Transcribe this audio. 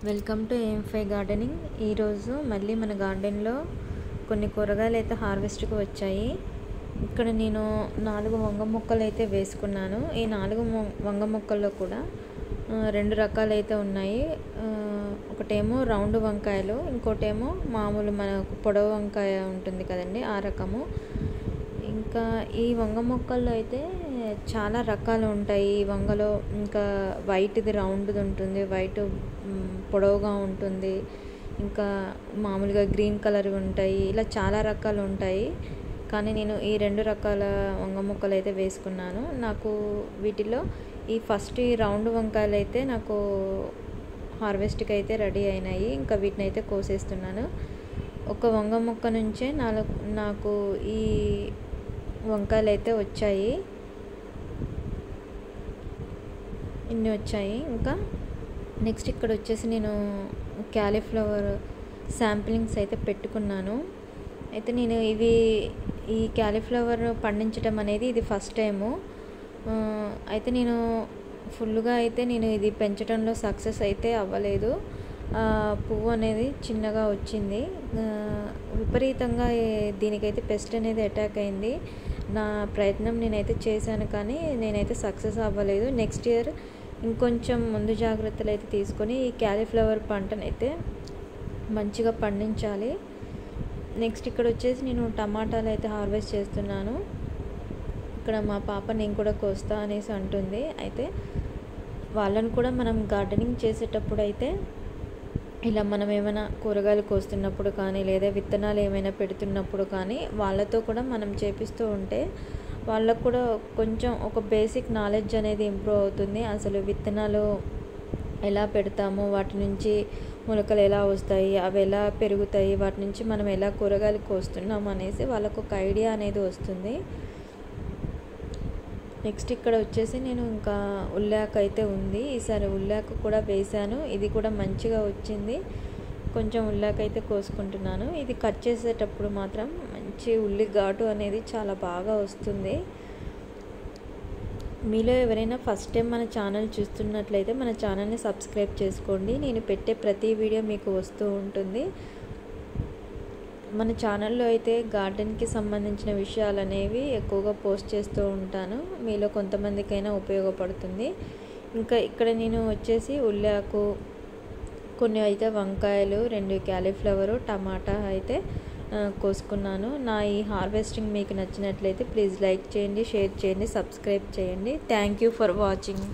Welcome to AM5 gardening. ఈరోజు మళ్ళీ మన గార్డెన్లో కొన్ని కూరగాయలు అయితే హార్వెస్ట్కి వచ్చాయి. ఇక్కడ నేను 4 వంగ మొక్కలు అయితే వేసుకున్నాను. ఈ 4 వంగ మొక్కల్లో కూడా 2 రకాలు అయితే ఉన్నాయి. ఒకటేమో రౌండ్ వంకాయలు, ఇంకోటేమో మామూలు మన పొడవు వంకాయ ఉంటుంది కదండి, ఆ రకము. ఇంకా ఈ వంగ మొక్కల్లో అయితే చాలా రకాలు ఉంటాయి. ఈ వంగలో ఇంకా వైట్ది రౌండ్ది ఉంటుంది, వైట్ పొడవుగా ఉంటుంది, ఇంకా మామూలుగా గ్రీన్ కలర్ ఉంటాయి. ఇలా చాలా రకాలు ఉంటాయి. కానీ నేను ఈ 2 రకాల వంగ మొక్కలు అయితే వేసుకున్నాను. నాకు వీటిలో ఈ రౌండ్ వంకాయలు అయితే నాకు హార్వెస్ట్కి అయితే రెడీ అయినాయి. ఇంకా వీటిని అయితే కోసేస్తున్నాను. ఒక వంగ మొక్క నుంచే నాకు ఈ వంకాయలు అయితే వచ్చాయి, ఇన్ని వచ్చాయి. ఇంకా నెక్స్ట్ ఇక్కడ వచ్చేసి నేను క్యాలీఫ్లవర్ శాంప్లింగ్స్ అయితే పెట్టుకున్నాను. అయితే నేను ఈ క్యాలీఫ్లవర్ పండించడం అనేది ఇది ఫస్ట్ టైము. అయితే నేను ఫుల్గా అయితే నేను ఇది పెంచడంలో సక్సెస్ అయితే అవ్వలేదు. పువ్వు అనేది చిన్నగా వచ్చింది. విపరీతంగా దీనికైతే పెస్ట్ అనేది అటాక్ అయింది. నా ప్రయత్నం నేనైతే చేశాను, కానీ నేనైతే సక్సెస్ అవ్వలేదు. నెక్స్ట్ ఇయర్ ఇంకొంచెం ముందు జాగ్రత్తలు అయితే తీసుకొని ఈ క్యాలీఫ్లవర్ పంటనైతే మంచిగా పండించాలి. నెక్స్ట్ ఇక్కడ వచ్చేసి నేను టమాటాలు అయితే హార్వెస్ట్ చేస్తున్నాను. ఇక్కడ మా పాప నేను కూడా కోస్తా అనేసి అంటుంది. అయితే వాళ్ళని కూడా మనం గార్డెనింగ్ చేసేటప్పుడు అయితే ఇలా మనం ఏమైనా కూరగాయలు కోస్తున్నప్పుడు కానీ, లేదా విత్తనాలు ఏమైనా పెడుతున్నప్పుడు కానీ వాళ్ళతో కూడా మనం చేపిస్తూ ఉంటే వాళ్ళకు కూడా కొంచెం ఒక బేసిక్ నాలెడ్జ్ అనేది ఇంప్రూవ్ అవుతుంది. అసలు విత్తనాలు ఎలా పెడతాము, వాటి నుంచి మొలకలు ఎలా వస్తాయి, అవి ఎలా పెరుగుతాయి, వాటి నుంచి మనం ఎలా కూరగాయలు కోస్తున్నాం అనేసి వాళ్ళకు ఒక ఐడియా అనేది వస్తుంది. నెక్స్ట్ ఇక్కడ వచ్చేసి నేను ఇంకా ఉల్లాకు అయితే ఉంది. ఈసారి ఉల్లాకు కూడా వేశాను. ఇది కూడా మంచిగా వచ్చింది. కొంచెం ఉల్లాకు అయితే కోసుకుంటున్నాను. ఇది కట్ చేసేటప్పుడు మాత్రం మంచి ఉల్లి ఘాటు అనేది చాలా బాగా వస్తుంది. మీలో ఎవరైనా ఫస్ట్ టైం మన ఛానల్ చూస్తున్నట్లయితే మన ఛానల్ని సబ్స్క్రైబ్ చేసుకోండి. నేను పెట్టే ప్రతి వీడియో మీకు వస్తూ ఉంటుంది. మన ఛానల్లో అయితే గార్డెన్కి సంబంధించిన విషయాలు అనేవి ఎక్కువగా పోస్ట్ చేస్తూ ఉంటాను. మీలో కొంతమందికైనా ఉపయోగపడుతుంది. ఇంకా ఇక్కడ నేను వచ్చేసి ఉల్లాకు, కొన్ని అయితే వంకాయలు, 2 క్యాలీఫ్లవరు, టమాటా అయితే కోసుకున్నాను. నా ఈ హార్వెస్టింగ్ మీకు నచ్చినట్లయితే ప్లీజ్ లైక్ చేయండి, షేర్ చేయండి, సబ్స్క్రైబ్ చేయండి. Thank you for watching.